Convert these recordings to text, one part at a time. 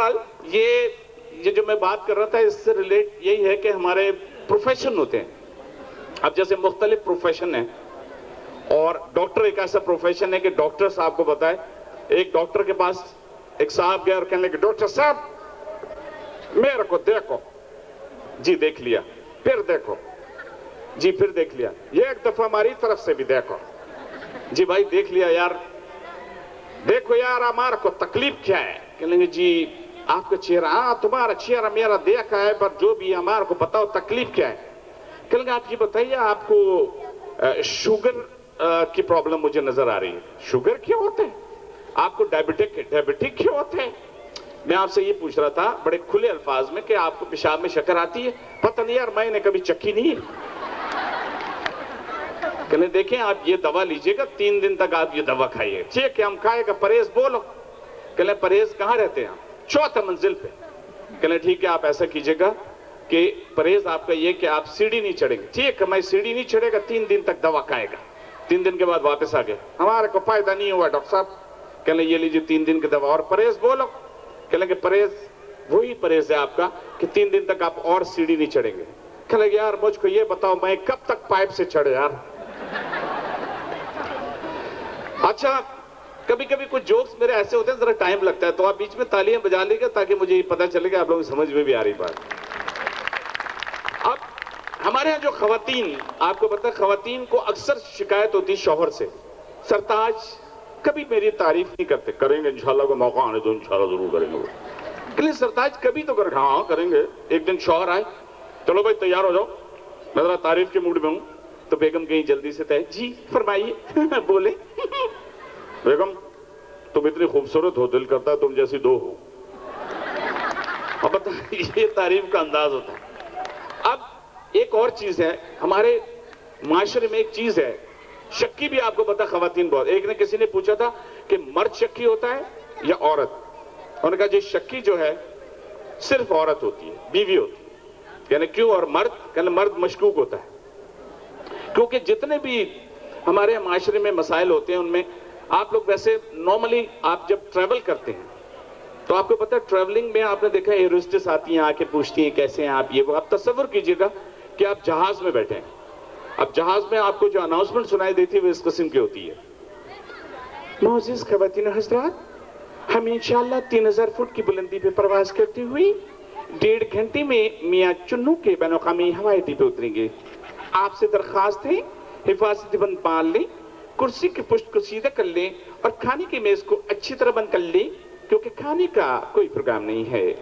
بہرحال یہ جو میں بات کر رہا تھا اس سے ریلیٹ یہی ہے کہ ہمارے پروفیشن ہوتے ہیں. اب جیسے مختلف پروفیشن ہیں اور ڈاکٹر ایک ایسا پروفیشن ہے کہ ڈاکٹر صاحب کو بتائے. ایک ڈاکٹر کے پاس ایک صاحب گیا اور کہنے لگے ڈاکٹر صاحب میرے کو دیکھو. جی دیکھ لیا. پھر دیکھو. جی پھر دیکھ لیا. یہ ایک دفعہ ہماری طرف سے بھی دیکھو. جی بھائی دیکھ لیا یار. دیکھو یار ہمارا کو تکلیف کیا ہے. کہنے لگے جی آپ کا چہرہ, ہاں تمہارا چہرہ میرا دیکھا ہے پر جو بھی ہمارا کو بتاؤ تکلیف کیا ہے. کہنے لگے آپ یہ بتائیے آپ کو شوگر کی پرابلم مجھے نظر آ رہی ہے. شوگر کیا ہوتا ہے؟ آپ کو ڈائبٹک کیا ہوتا ہے؟ میں آپ سے یہ پوچھ رہا تھا بڑے کھلے الفاظ میں کہ آپ کو پیشاب میں شکر آتی ہے؟ پتہ نہیں یار میں نے کبھی چکھی نہیں ہے. کہنے دیکھیں آپ یہ دوا لیجئے گا 3 دن تک آپ یہ دوا کھائیے. ٹھیک ہے ہم کھائے گا. پرہیز بولو. کہنے پرہیز کہاں رہتے ہیں آپ؟ 4 منزل پہ. کہنے ٹھیک ہے آپ ایسا کیجئے گا کہ پرہیز آپ کا یہ کہ آپ سیڑھی نہیں چڑھیں گے. ٹھیک ہے میں سیڑھی نہیں چڑھے گا 3 دن تک دوا کھائے گا. 3 دن کے بعد واپس آ گئے. ہمارے کو فائدہ نہیں ہوا ڈاکٹر صاحب. کہنے یہ لیجئے 3 دن کی دوا اور پرہیز بولو. کہنے کہ پرہیز وہی پرہیز ہے آپ کا کہ 3 دن تک آپ اور سیڑھی نہیں چڑھیں گے. کہنے لگے یار مجھ کو یہ بتاؤ میں کب تک پائپ سے چڑھے یار. اچھا کبھی کبھی کچھ جوکس میرے ایسے ہوتے ہیں ذرا ٹائم لگتا ہے تو آپ بیچ میں تالیاں بجا لیں گے تاکہ مجھے یہ پتہ چلے کہ آپ لوگوں کو سمجھ میں بھی آ رہی بات. اب ہمارے ہاں جو خواتین, آپ کو پتہ ہے خواتین کو اکثر شکایت ہوتی شوہر سے, سرتاج کبھی میری تعریف نہیں کرتے. کریں گے انشاءاللہ کو موقع آنے تو انشاءاللہ ضرور کریں گے. کہ لئے سرتاج کبھی تو کریں. ہاں کریں گے. ایک دن شوہر آئے, چلو بھائی تیار ہو جاؤ میں ذرا تعریف کے موڈ میں ہوں. تو بیگم کہیں جلدی سے تھے, جی فرمائیے. بولے بیگم تم اتنی خوبصورت ہو دل کرتا ہے تم جیسی 2 ہو. اب یہ تعریف کا انداز ہوتا ہے. اب ایک اور چیز ہے ہمارے معاشرے میں, ایک چیز ہے شکی بھی. آپ کو پتا خواتین بہت, ایک نے کسی نے پوچھا تھا کہ مرد شکی ہوتا ہے یا عورت. انہوں نے کہا جی شکی جو ہے صرف عورت ہوتی ہے, بیوی ہوتی ہے. یعنی کیوں؟ اور مرد, کہنے مرد مشکوک ہوتا ہے. کیونکہ جتنے بھی ہمارے معاشرے میں مسائل ہوتے ہیں ان میں آپ لوگ ویسے نارملی آپ جب ٹریول کرتے ہیں تو آپ کو پتہ ہے ٹریولنگ میں آپ نے دیکھا ایئر ہوسٹس آتی ہیں آ کے پوچھتی ہیں کیسے ہیں آپ, یہ وہ. آپ تصور کیجئے گا کہ آپ جہاز میں بیٹھے ہیں. اب جہاز میں آپ کو جو اناؤنسمنٹ سنائی دیتی ہے وہ اس قسم کی ہوتی ہے. معزز خواتین و حضرات ہم انشاءاللہ 3000 فٹ کی بلندی پہ پرواز کرتے ہوئے 1.5 گھنٹے میں میاں چنو کے بین الاقوامی ہوائی اڈے پہ اتریں گے. آپ سے درخواست ہے حفاظتی بند باندھ لیں, کرسی کی پشت کو سیدھا کر لیں اور کھانے کی میز کو اچھی طرح بند کر لیں کیونکہ کھانے کا کوئی پروگرام نہیں ہے.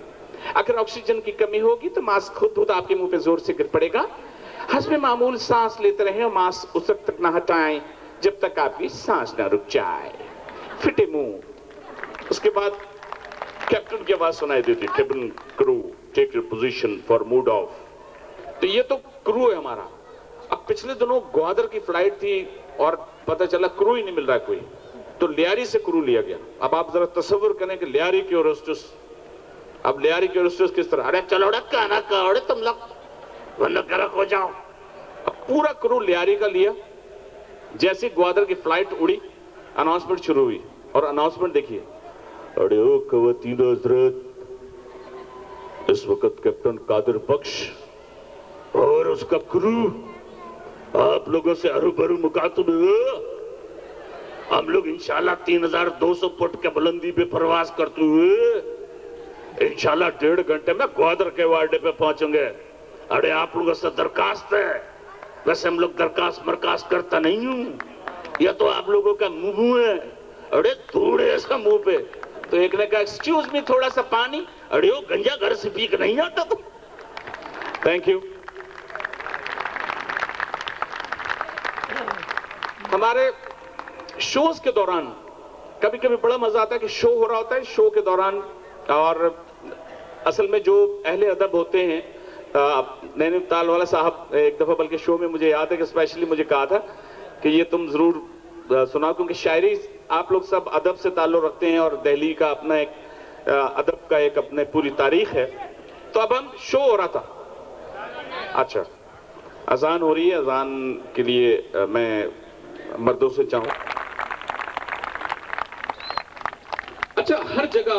اگر آکسیجن کی کمی ہوگی تو ماسک خود آپ کے منہ پہ زور سے گر پڑے گا. حسب معمول سانس لیتے رہیں اور ماسک اس وقت تک نہ ہٹائیں جب تک آپ کی سانس نہ رک جائے. فٹے منہ. اس کے بعد کیپٹن کی آواز سنائی دیتی, cabin crew take your position for mode off. تو یہ تو کرو ہے ہمارا. اب پچھلے دنوں گوادر کی فلائٹ تھی اور پتہ چلا کرو ہی نہیں مل رہا کوئی, تو لیاری سے کرو لیا گیا. اب آپ ذرا تصور کریں کہ لیاری کی ہوسٹس, اب لیاری کی ہوسٹس کس طرح, ارے چلو کانا کھاؤ تم لوگ ورنہ گرک ہو جاؤ. اب پورا کرو لیاری کا لیا. جیسے گوادر کی فلائٹ اڑی اناؤنسمنٹ شروع ہوئی اور اناؤنسمنٹ دیکھیے. ارے او خواتین حضرات, اس وقت کیپٹن قادر بخش اور اس کا کرو آپ لوگوں سے ہرو مخاطب ہے. ہم لوگ انشاءاللہ 3200 فٹ کے بلندی پہ پرواز کرتے ہوئے انشاءاللہ 1.5 گھنٹے میں گوادر کے واڈے پہ پہنچیں گے. ارے آپ لوگوں سے درخواست ہے, ویسے ہم لوگ درخواست مرکاست کرتا نہیں ہوں, یا تو آپ لوگوں کا منہ ہے, ارے تھوڑے ایسا منہ پہ. تو ایک نے کہا ایکسکیوز می تھوڑا سا پانی. ارے وہ گنجا گھر سے پی کے نہیں آتا تو. Thank you. ہمارے شوز کے دوران کبھی کبھی بڑا مزہ آتا ہے کہ شو ہو رہا ہوتا ہے, شو کے دوران, اور اصل میں جو اہل ادب ہوتے ہیں, نینی تال والا صاحب ایک دفعہ بلکہ شو میں مجھے یاد ہے کہ اسپیشلی مجھے کہا تھا کہ یہ تم ضرور سنا, کیونکہ شاعری آپ لوگ سب ادب سے تعلق رکھتے ہیں اور دہلی کا اپنا ایک ادب کا ایک اپنے پوری تاریخ ہے. تو اب ہم شو ہو رہا تھا. اچھا اذان ہو رہی ہے, اذان کے لیے میں مردوں سے چاہوں. اچھا ہر جگہ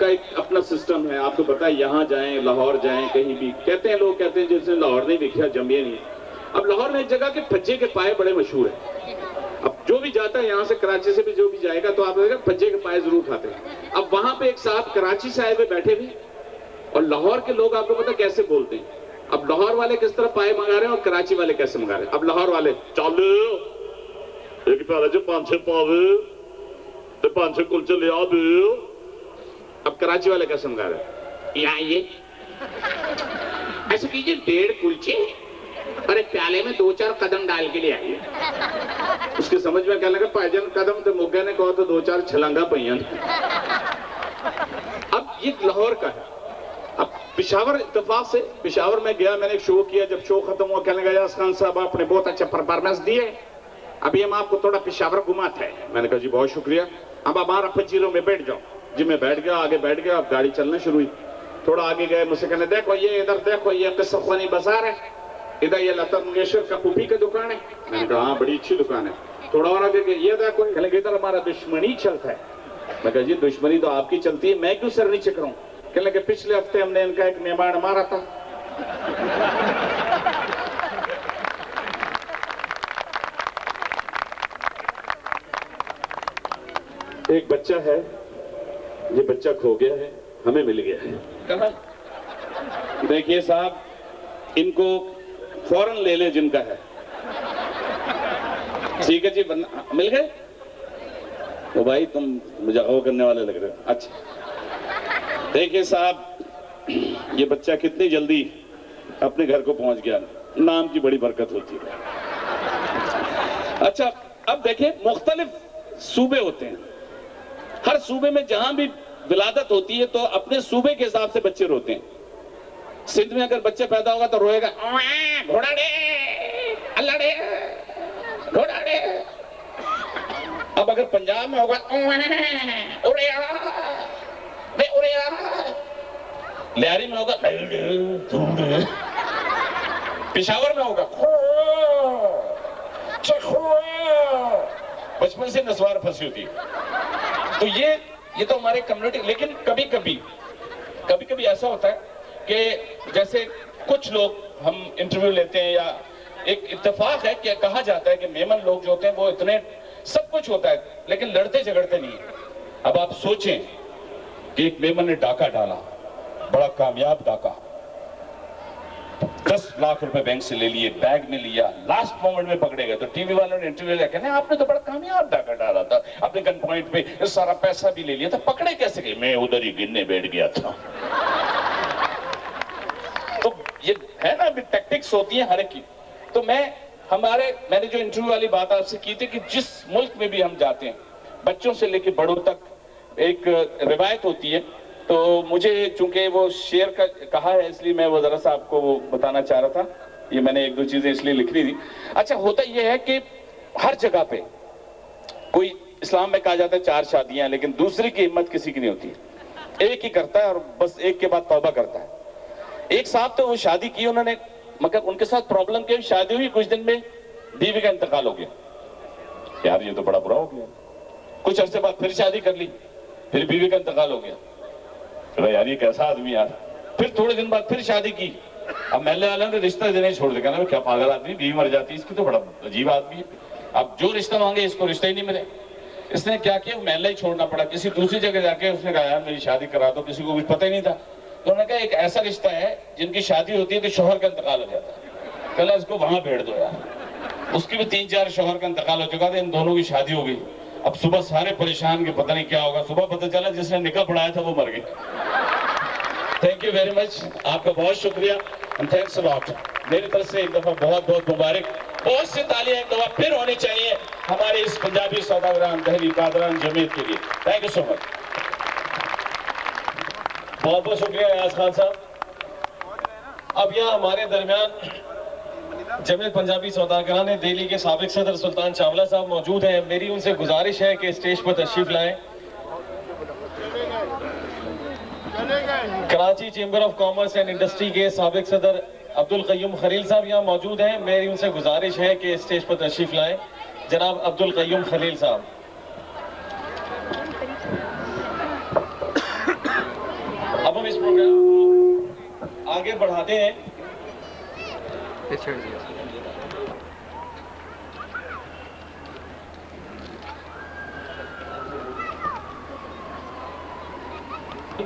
کا ایک اپنا سسٹم ہے، آپ کو پتا ہے، یہاں جائیں، لاہور جائیں، کہیں بھی کہتے ہیں، لوگ کہتے ہیں جس نے لاہور نہیں دیکھا جمعیہ نہیں. اب لاہور میں ایک جگہ کے پھجے کے پائے بڑے مشہور ہیں. اب جو بھی جاتا ہے یہاں سے کراچی سے بھی جو بھی جائے گا تو آپ دیکھیں گے پھجے کے پائے ضرور کھاتے ہیں. اب وہاں پہ ایک صاحب کراچی سے آئے ہوئے بیٹھے بھی، اور لاہور کے لوگ آپ کو پتا کیسے بولتے ہیں. اب لاہور والے کس طرح پائے منگا رہے ہیں اور کراچی والے کیسے منگا رہے ہیں. اب لاہور والے چالو ایک پیالے جو 5-6 پاوے تے 5-6 کلچے لے آ بھی. اب کراچی والے کیسے منگا رہے ہیں؟ یہاں یہ ایسے کیجئے 1.5 کلچے اور ایک پیالے میں 2-4 قدم ڈال کے لے آئیے. اس کے سمجھ میں کیا لگا، پائجن قدم تے موگے نے کہا تو 2-4 چھلانگا پہیاں. اب یہ لاہور کا ہے. اب پشاور اتفاق سے پشاور میں گیا، میں نے ایک شو کیا، جب شو ختم ہوا کہنے لگا یاس خان صاحب آپ نے بہت اچھا پرفارمنس دیے، ابھی ہم آپ کو تھوڑا پشاور گھماتے ہیں. میں نے کہا جی بہت شکریہ، اب ہمارا 25 میں بیٹھ جاؤ. جی میں بیٹھ گیا، آگے بیٹھ گیا. اب گاڑی چلنا شروع ہوئی. تھوڑا آگے گئے، مجھ سے کہنے دیکھو یہ ادھر دیکھو، یہ قصہ خوانی بازار ہے، ادھر یہ لتا منگیشکر کا پھوپھی کی دکان ہے. میں نے کہا ہاں بڑی اچھی دکان ہے. تھوڑا اور آگے گئے، یہ دیکھو، کہنے کہ ادھر ہمارا دشمنی چلتا ہے. میں کہا جی دشمنی تو آپ کی چلتی ہے، میں کیوں سر نہیں چک رہا ہوں. کہنے کہ پچھلے ہفتے ہم نے ان کا ایک مہمان مارا تھا. ایک بچہ ہے، یہ بچہ کھو گیا ہے، ہمیں مل گیا ہے. کہاں؟ دیکھیے صاحب، ان کو فوراً لے لے جن کا ہے. ٹھیک ہے جی، مل گئے. وہ بھائی تم مجھے غور کرنے والے لگ رہے ہو. اچھا دیکھیے صاحب، یہ بچہ کتنی جلدی اپنے گھر کو پہنچ گیا. نام کی بڑی برکت ہوتی ہے. اچھا اب دیکھیں، مختلف صوبے ہوتے ہیں. ہر صوبے میں جہاں بھی ولادت ہوتی ہے تو اپنے صوبے کے حساب سے بچے روتے ہیں. سندھ میں اگر بچے پیدا ہوگا تو روئے گا گھوڑا ڈے اللہ ڈے گھوڑا ڈے. اب اگر پنجاب میں ہوگا لیاری میں ہوگا، پشاور میں ہوگا بچپن سے نسوار پھنسی ہوتی ہے. تو یہ تو ہمارے کمیونٹی. لیکن کبھی کبھی ایسا ہوتا ہے کہ جیسے کچھ لوگ ہم انٹرویو لیتے ہیں، یا ایک اتفاق ہے کہ کہا جاتا ہے کہ میمن لوگ جو ہوتے ہیں وہ اتنے سب کچھ ہوتا ہے لیکن لڑتے جھگڑتے نہیں ہیں. اب آپ سوچیں کہ ایک میمن نے ڈاکہ ڈالا، بڑا کامیاب ڈاکہ، 10 لاکھ روپے بینک سے لے لیے، بیگ میں لیا، لاسٹ مومنٹ میں پکڑے گئے تو ٹی وی والوں نے انٹرویو لیا، کہنے آپ نے تو بڑا کامیاب ڈاکہ ڈالا تھا، اپنے گن پوائنٹ پہ سارا پیسہ بھی لے لیا تھا، پکڑے کیسے گئے؟ میں ادھر ہی گننے بیٹھ گیا تھا. تو یہ ہے نا، ٹیکٹکس ہوتی ہیں ہر ایک کی. تو میں نے جو انٹرویو والی بات آپ سے کی تھی کہ جس ملک میں بھی ہم جاتے ہیں، بچوں سے لے کے بڑوں تک ایک روایت ہوتی ہے. تو مجھے چونکہ وہ شعر کا کہا ہے اس لیے میں وہ ذرا سا آپ کو وہ بتانا چاہ رہا تھا. یہ میں نے 1-2 چیزیں اس لیے لکھنی تھی. اچھا ہوتا یہ ہے کہ ہر جگہ پہ کوئی اسلام میں کہا جاتا ہے 4 شادیاں، لیکن دوسری کی ہمت کسی کی نہیں ہوتی. ایک ہی کرتا ہے اور بس ایک کے بعد توبہ کرتا ہے. ایک صاحب تو وہ شادی کی انہوں نے، مگر ان کے ساتھ پرابلم کیا، شادی ہوئی کچھ دن میں بیوی کا انتقال ہو گیا. یار یہ تو بڑا برا ہو گیا. کچھ عرصے بعد پھر شادی کر لی، پھر بیوی کا انتقال ہو گیا. یار یہ کیسا آدمی یار. پھر تھوڑے دن بعد پھر شادی کی. اب محلے والوں نے رشتہ دینے چھوڑ دیا، کہنا کیا پاگل آدمی، بیوی مر جاتی ہے، اس کی تو بڑا عجیب آدمی ہے. اب جو رشتہ مانگے اس کو رشتہ ہی نہیں ملے. اس نے کیا کیا، محلہ ہی چھوڑنا پڑا. کسی دوسری جگہ جا کے اس نے کہا یار میری شادی کرا دو. کسی کو کچھ پتہ ہی نہیں تھا. تو انہوں نے کہا ایک ایسا رشتہ ہے جن کی شادی ہوتی ہے تو شوہر کا انتقال ہو جاتا ہے، کہنا اس کو وہاں بھیڑ دو یار. اس کی بھی 3-4 شوہر کا انتقال ہو چکا تھا، ان دونوں کی شادی ہو گئی. اب صبح سارے پریشان کہ پتہ نہیں کیا ہوگا. صبح پتہ چلا جس نے نکاح پڑھایا تھا وہ مر گئی. تھینک یو ویری مچ، آپ کا بہت شکریہ. Thanks allot. میری طرف سے ایک دفعہ بہت بہت مبارک. بہت سے تالیاں ایک دفعہ پھر ہونی چاہیے ہمارے اس پنجابی سوداگران دہلی قادران جمعیت کے لیے. تھینک یو سو مچ. بہت بہت شکریہ ایاز خان صاحب. اب یہاں ہمارے درمیان جمعیت پنجابی سوداگران دہلی کے سابق صدر سلطان چاولہ صاحب موجود ہیں. میری ان سے گزارش ہے کہ اسٹیج پر تشریف لائیں. Karachi chamber of commerce and industry کے سابق صدر عبدالقیوم خلیل صاحب یہاں موجود ہیں. میری ان سے گزارش ہے کہ اسٹیج پر تشریف لائیں. جناب عبدالقیوم خلیل صاحب. آگے بڑھاتے ہیں.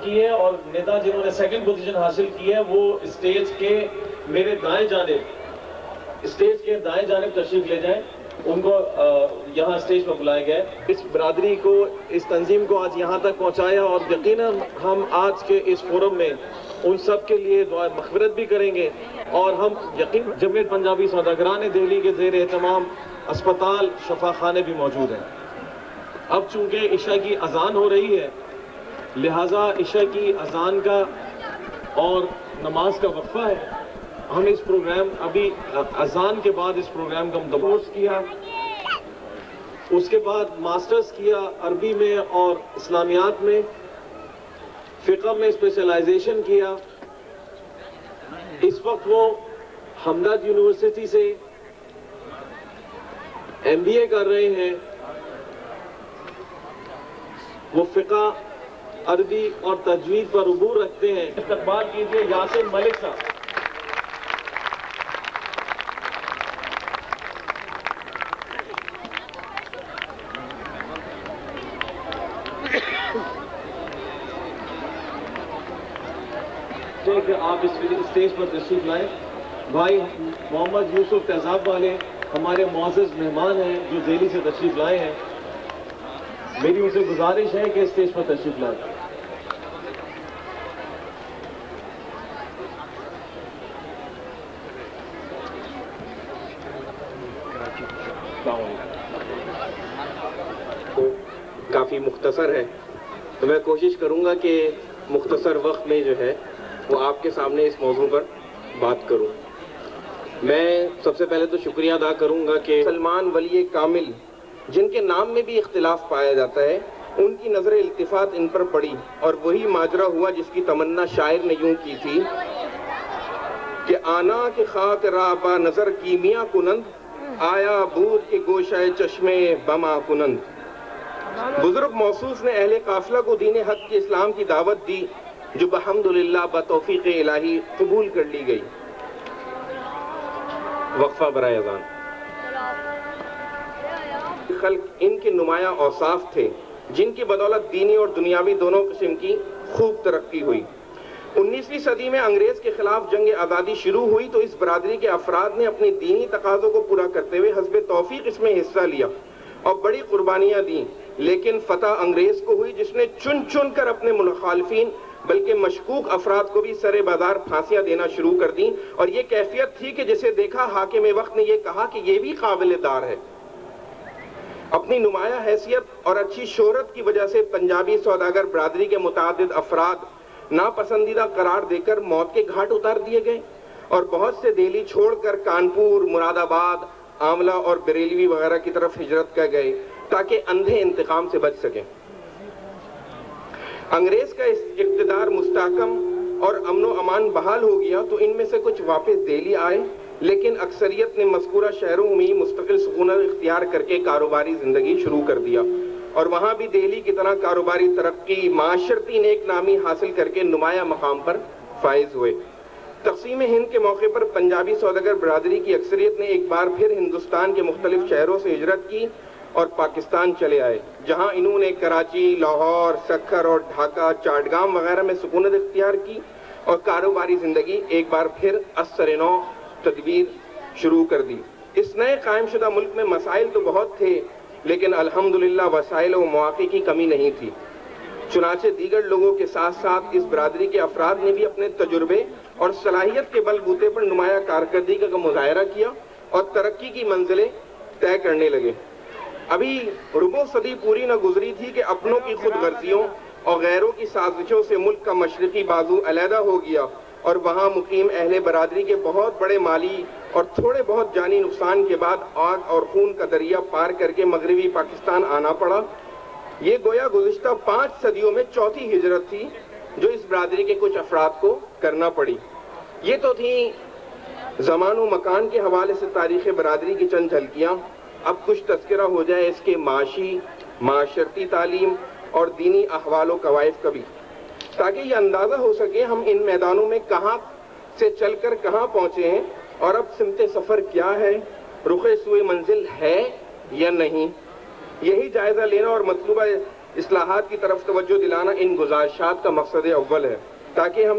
کی ہے اور نیتا جنہوں نے سیکنڈ پوزیشن حاصل کی ہے وہ اسٹیج کے میرے دائیں جانب تشریف لے جائیں. ان کو یہاں اسٹیج پر بلایا گیا ہے. اس برادری کو, اس تنظیم کو آج یہاں تک پہنچایا, اور یقیناً ہم آج کے اس فورم میں ان سب کے لیے دعا مغفرت بھی کریں گے. اور ہم یقین جمعیت پنجابی سوداگران دہلی کے زیر اہتمام اسپتال شفا خانے بھی موجود ہیں. اب چونکہ عشاء کی اذان ہو رہی ہے, لہٰذا عشاء کی اذان کا اور نماز کا وقفہ ہے. ہم اس پروگرام ابھی اذان کے بعد اس پروگرام کا کورس کیا, اس کے بعد ماسٹرز کیا عربی میں اور اسلامیات میں, فقہ میں اسپیشلائزیشن کیا. اس وقت وہ ہمدرد یونیورسٹی سے MBA کر رہے ہیں. وہ فقہ, عربی اور تجوید پر عبور رکھتے ہیں. استقبال کیجیے یاسر ملک صاحب. کہ آپ اس اسٹیج پر تشریف لائیں. بھائی محمد یوسف تیزاب والے ہمارے معزز مہمان ہیں جو دہلی سے تشریف لائے ہیں. میری ان سے گزارش ہے کہ اسٹیج پر تشریف لائیں. کافی مختصر ہے تو میں کوشش کروں گا کہ مختصر وقت میں جو ہے وہ آپ کے سامنے اس موضوع پر بات کروں. میں سب سے پہلے تو شکریہ ادا کروں گا کہ سلمان ولی کامل, جن کے نام میں بھی اختلاف پایا جاتا ہے, ان کی نظر التفات ان پر پڑی اور وہی ماجرا ہوا جس کی تمنا شاعر نے یوں کی تھی کہ آنا کے خاک را با نظر کیمیا کنند, آیا بود کے گوشہ چشمے بما کنند. بزرگ موصوف نے اہل قافلہ کو دین حق کے اسلام کی دعوت دی جو بحمدللہ بتوفیق الہی قبول کر لی گئی. وقفہ برائے اذان. خلق ان کے نمایاں اوصاف تھے جن کی بدولت دینی اور دنیاوی دونوں قسم کی خوب ترقی ہوئی. 19ویں صدی میں انگریز کے خلاف جنگ آزادی شروع ہوئی تو اس برادری کے افراد نے اپنی دینی تقاضوں کو پورا کرتے ہوئے حسب توفیق اس میں حصہ لیا اور بڑی قربانیاں دیں. لیکن فتح انگریز کو ہوئی جس نے چن چن کر اپنے مخالفین بلکہ مشکوک افراد کو بھی سر بازار پھانسیاں دینا شروع کر دیں, اور یہ کیفیت تھی کہ جسے دیکھا حاکم وقت نے یہ کہا کہ یہ بھی قابل دار ہے. اپنی نمایاں حیثیت اور اچھی شہرت کی وجہ سے پنجابی سوداگر برادری کے متعدد افراد ناپسندیدہ قرار دے کر موت کے گھاٹ اتار دیے گئے, اور بہت سے دہلی چھوڑ کر کانپور, مراد آباد, آملہ اور بریلوی وغیرہ کی طرف ہجرت کر گئے تاکہ اندھے انتقام سے بچ سکیں. انگریز کا اقتدار مستحکم اور امن و امان بحال ہو گیا تو ان میں سے کچھ واپس دہلی آئے, لیکن اکثریت نے مذکورہ شہروں میں مستقل سکونت اختیار کر کے کاروباری زندگی شروع کر دیا, اور وہاں بھی دہلی کی طرح کاروباری ترقی, معاشرتی نیک نامی حاصل کر کے نمایاں مقام پر فائز ہوئے. تقسیم ہند کے موقع پر پنجابی سوداگر برادری کی اکثریت نے ایک بار پھر ہندوستان کے مختلف شہروں سے ہجرت کی اور پاکستان چلے آئے, جہاں انہوں نے کراچی, لاہور, سکھر اور ڈھاکہ, چاٹگام وغیرہ میں سکونت اختیار کی اور کاروباری زندگی ایک بار پھر اثر نو تدبیر شروع کر دی. اس نئے قائم شدہ ملک میں مسائل تو بہت تھے لیکن الحمدللہ وسائل و مواقع کی کمی نہیں تھی. چنانچہ دیگر لوگوں کے ساتھ ساتھ اس برادری کے افراد نے بھی اپنے تجربے اور صلاحیت کے بل بوتے پر نمایاں کارکردگی کا مظاہرہ کیا اور ترقی کی منزلیں طے کرنے لگے. ابھی ربع صدی پوری نہ گزری تھی کہ اپنوں کی خود غرضیوں اور غیروں کی سازشوں سے ملک کا مشرقی بازو علیحدہ ہو گیا اور وہاں مقیم اہل برادری کے بہت بڑے مالی اور تھوڑے بہت جانی نقصان کے بعد آگ اور خون کا دریا پار کر کے مغربی پاکستان آنا پڑا. یہ گویا گزشتہ 5 صدیوں میں چوتھی ہجرت تھی جو اس برادری کے کچھ افراد کو کرنا پڑی. یہ تو تھیں زمان و مکان کے حوالے سے تاریخ برادری کی چند جھلکیاں. اب کچھ تذکرہ ہو جائے اس کے معاشی, معاشرتی تعلیم اور دینی احوال و کوائف کا بھی, تاکہ یہ اندازہ ہو سکے ہم ان میدانوں میں کہاں سے چل کر کہاں پہنچے ہیں اور اب سمت سفر کیا ہے، رخ سوئے منزل ہے یا نہیں، یہی جائزہ لینا اور مطلوبہ اصلاحات کی طرف توجہ دلانا ان گزارشات کا مقصد اول ہے، تاکہ ہم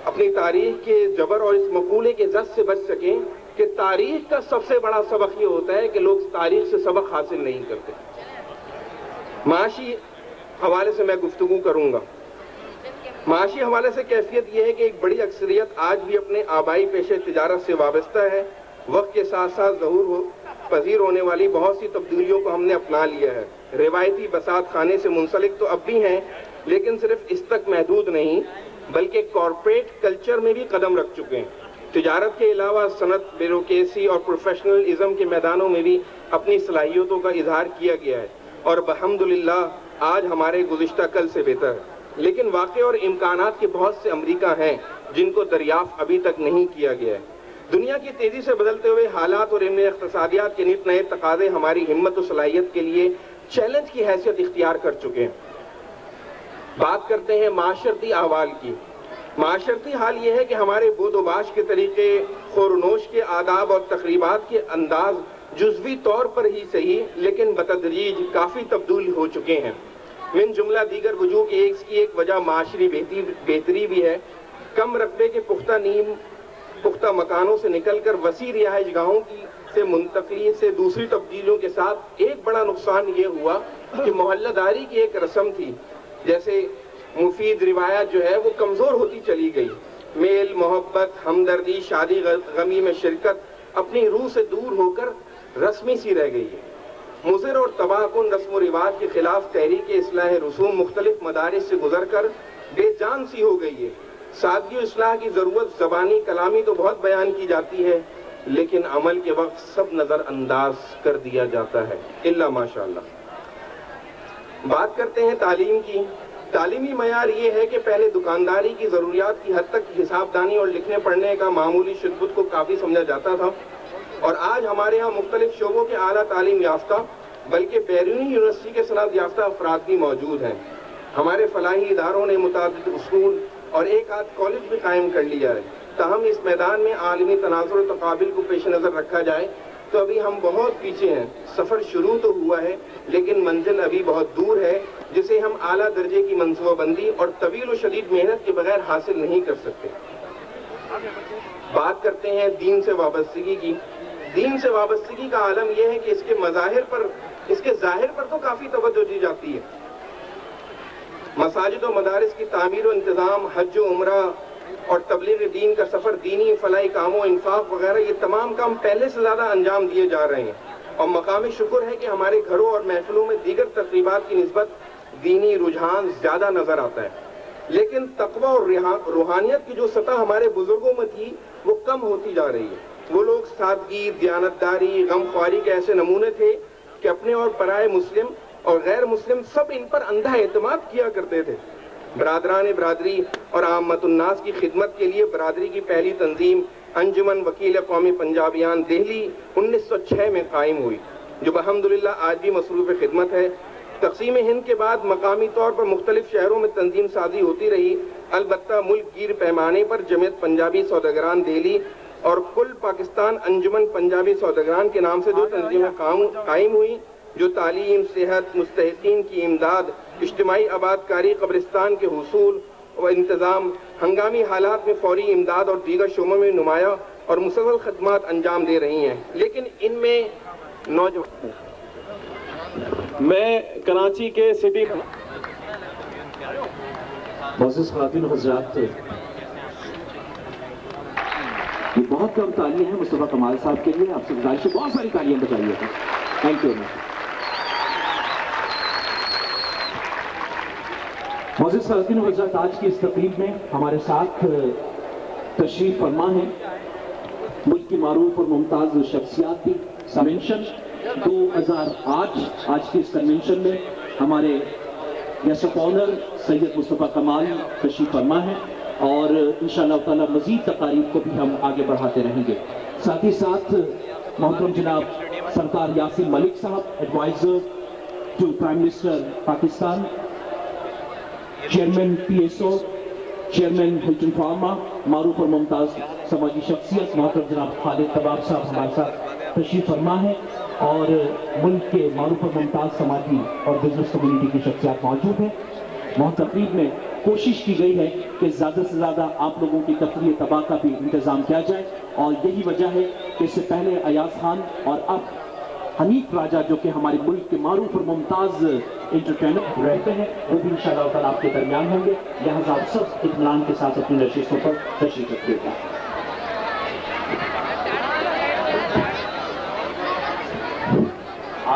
اپنی تاریخ کے جبر اور اس مقولے کے زد سے بچ سکیں کہ تاریخ کا سب سے بڑا سبق یہ ہوتا ہے کہ لوگ تاریخ سے سبق حاصل نہیں کرتے۔ معاشی حوالے سے میں گفتگو کروں گا۔ معاشی حوالے سے کیفیت یہ ہے کہ ایک بڑی اکثریت آج بھی اپنے آبائی پیشے تجارت سے وابستہ ہے۔ وقت کے ساتھ ساتھ ظہور پذیر ہونے والی بہت سی تبدیلیوں کو ہم نے اپنا لیا ہے۔ روایتی بساط خانے سے منسلک تو اب بھی ہیں، لیکن صرف اس تک محدود نہیں بلکہ کارپوریٹ کلچر میں بھی قدم رکھ چکے ہیں۔ تجارت کے علاوہ صنعت، بیوروکریسی اور پروفیشنلزم کے میدانوں میں بھی اپنی صلاحیتوں کا اظہار کیا گیا ہے اور الحمدللہ آج ہمارے گزشتہ کل سے بہتر ہے۔ لیکن واقع اور امکانات کے بہت سے امریکہ ہیں جن کو دریافت ابھی تک نہیں کیا گیا ہے۔ دنیا کی تیزی سے بدلتے ہوئے حالات اور علم اقتصادیات کے نت نئے تقاضے ہماری ہمت و صلاحیت کے لیے چیلنج کی حیثیت اختیار کر چکے ہیں۔ بات کرتے ہیں معاشرتی احوال کی۔ معاشرتی حال یہ ہے کہ ہمارے بود و باش کے طریقے، خور و نوش کے آداب اور تقریبات کے انداز جزوی طور پر ہی صحیح لیکن بتدریج کافی تبدیل ہو چکے ہیں۔ من جملہ دیگر وجوہ کی ایک وجہ معاشری بہتری بھی ہے۔ کم رقبے کے پختہ مکانوں سے نکل کر وسیع رہائش گاہوں سے منتقلی سے دوسری تبدیلیوں کے ساتھ ایک بڑا نقصان یہ ہوا کہ محلہ داری کی ایک رسم تھی، جیسے مفید روایت جو ہے وہ کمزور ہوتی چلی گئی۔ میل محبت، ہمدردی، شادی غمی میں شرکت اپنی روح سے دور ہو کر رسمی سی رہ گئی ہے۔ مضر اور تباہ کن رسم و رواج کے خلاف تحریک اصلاح رسوم مختلف مدارس سے گزر کر بے جان سی ہو گئی ہے۔ سادگی و اصلاح کی ضرورت زبانی کلامی تو بہت بیان کی جاتی ہے، لیکن عمل کے وقت سب نظر انداز کر دیا جاتا ہے الا ماشاءاللہ۔ بات کرتے ہیں تعلیم کی۔ تعلیمی معیار یہ ہے کہ پہلے دکانداری کی ضروریات کی حد تک حساب دانی اور لکھنے پڑھنے کا معمولی شدت کو کافی سمجھا جاتا تھا، اور آج ہمارے ہاں مختلف شعبوں کے اعلیٰ تعلیم یافتہ بلکہ بیرونی یونیورسٹی کے سند یافتہ افراد بھی موجود ہیں۔ ہمارے فلاحی اداروں نے متعدد اسکول اور ایک آدھ کالج بھی قائم کر لیا ہے۔ تاہم اس میدان میں عالمی تناظر و تقابل کو پیش نظر رکھا جائے تو ابھی ہم بہت پیچھے ہیں۔ سفر شروع تو ہوا ہے لیکن منزل ابھی بہت دور ہے، جسے ہم اعلیٰ درجے کی منصوبہ بندی اور طویل و شدید محنت کے بغیر حاصل نہیں کر سکتے۔ بات کرتے ہیں دین سے وابستگی کی۔ دین سے وابستگی کا عالم یہ ہے کہ اس کے ظاہر پر تو کافی توجہ دی جاتی ہے۔ مساجد و مدارس کی تعمیر و انتظام، حج و عمرہ اور تبلیغ دین کا سفر، دینی فلاحی کاموں، انفاق وغیرہ، یہ تمام کام پہلے سے زیادہ انجام دیے جا رہے ہیں، اور مقام شکر ہے کہ ہمارے گھروں اور محفلوں میں دیگر تقریبات کی نسبت دینی رجحان زیادہ نظر آتا ہے۔ لیکن تقوی اور روحانیت کی جو سطح ہمارے بزرگوں میں تھی وہ کم ہوتی جا رہی ہے۔ وہ لوگ سادگی، دیانتداری، غم خواری کے ایسے نمونے تھے کہ اپنے اور پرائے مسلم اور غیر مسلم سب ان پر اندھا اعتماد کیا کرتے تھے۔ برادران برادری اور عامت الناس کی خدمت کے لیے برادری کی پہلی تنظیم انجمن وکیل قومی پنجابیان دہلی 1906 میں قائم ہوئی، جو الحمدللہ آج بھی مصروف خدمت ہے۔ تقسیم ہند کے بعد مقامی طور پر مختلف شہروں میں تنظیم سازی ہوتی رہی، البتہ ملک گیر پیمانے پر جمعیت پنجابی سوداگران دہلی اور کل پاکستان انجمن پنجابی سوداگران کے نام سے دو تنظیمیں قائم ہوئی، جو تعلیم، صحت، مستحقین کی امداد، اجتماعی آباد کاری، قبرستان کے حصول و انتظام، ہنگامی حالات میں فوری امداد اور دیگر شعبوں میں نمایاں اور مسلسل خدمات انجام دے رہی ہیں۔ لیکن ان میں نوجوان میں کراچی کے سٹی معزز خواتین و حضرات، یہ بہت کم تالیاں ہیں مصطفیٰ کمال صاحب کے لیے، آپ سے گزارش ہے بہت ساری تالیاں بجائیے گا۔ Thank you. معزز خواتین و حضرات، آج کی اس تقریب میں ہمارے ساتھ تشریف فرما ہے ملک کی معروف اور ممتاز شخصیات کی کنونشن 2008۔ آج کی اس کنونشن میں ہمارے گیسٹ آف آنر سید مصطفیٰ کمال تشریف فرما ہے، اور انشاءاللہ تعالی مزید تقاریب کو بھی ہم آگے بڑھاتے رہیں گے۔ ساتھ ہی ساتھ محترم جناب سرکار Yasin Malik Sahab, advisor to prime minister Pakistan, chairman PSO chairman Hilton Pharma, معروف اور ممتاز سماجی شخصیت محترم جناب خالد طباب صاحب ہمارے ساتھ تشریف فرما ہے، اور ملک کے معروف اور ممتاز سماجی اور بزنس کمیونٹی کی شخصیات موجود ہیں۔ تقریب میں کوشش کی گئی ہے کہ زیادہ سے زیادہ آپ لوگوں کی تفریح طبع کا بھی انتظام کیا جائے، اور یہی وجہ ہے کہ اس سے پہلے ایاز خان اور اب حنیف راجہ جو کہ ہمارے ملک کے معروف اور ممتاز انٹرٹینر رہتے ہیں، وہ بھی انشاءاللہ تعالیٰ آپ کے درمیان ہوں گے، لہٰذا آپ سب اطمینان کے ساتھ اپنی نشستوں پر تشریف رکھیے گا۔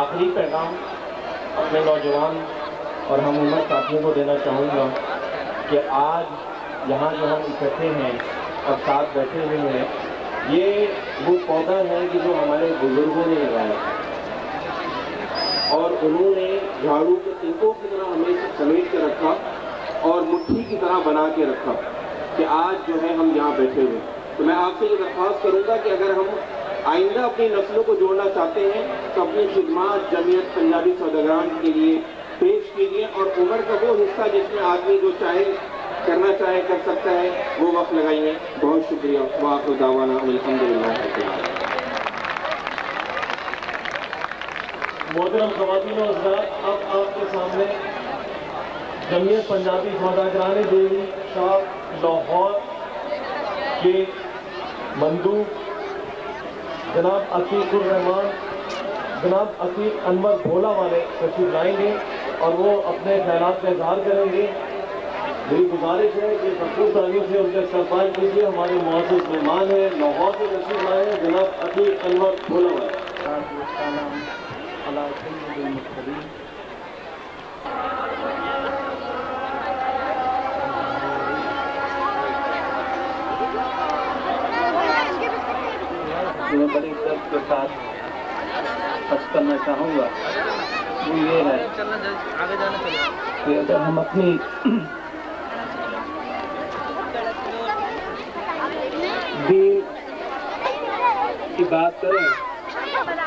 آخری پیغام اپنے نوجوان اور ہم عمر ساتھیوں کو دینا چاہوں گا کہ آج یہاں جو ہم اکٹھے ہیں اور ساتھ بیٹھے ہوئے ہیں، یہ وہ پودا ہے کہ جو ہمارے بزرگوں نے لگایا، اور انہوں نے جھاڑو کے تنکوں کی طرح ہمیں سمیٹ کے رکھا اور مٹھی کی طرح بنا کے رکھا کہ آج جو ہے ہم یہاں بیٹھے ہوئے۔ تو میں آپ سے یہ درخواست کروں گا کہ اگر ہم آئندہ اپنی نسلوں کو جوڑنا چاہتے ہیں تو اپنی خدمات جمعیت پنجابی سوداگران کے لیے پیش کیجیے، اور عمر کا وہ حصہ جس میں آدمی جو چاہے کرنا چاہے کر سکتا ہے وہ وقت لگائیے۔ بہت شکریہ۔ وآخر دعوانا الحمدللہ۔ محترم خواتین و حضرات، اب آپ کے سامنے جمعیت پنجابی سوداگران دیوی شاپ لاہور کے مندوب جناب عتیق الرحمان، جناب عتیق انور بھولا والے تشریف لائیں گے اور وہ اپنے خیالات کا اظہار کریں گے۔ میری گزارش ہے کہ سب تعلیم سے ان کا استقبال کیجیے۔ ہمارے معزز مہمان ہیں، لاہور سے تشریف لائے ہیں، جناب عتیق انور بھولا والے۔ میں بڑی عزت کے ساتھ عرض کرنا چاہوں گا وہ یہ ہے کہ اگر ہم اپنی دین کی بات کریں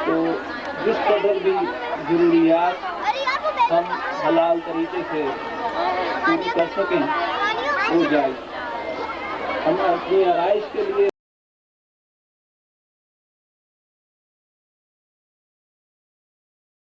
تو جس قدر بھی ضروریات ہم حلال طریقے سے پوری کر سکیں ہو جائے۔ ہم اپنی آرائش کے لیے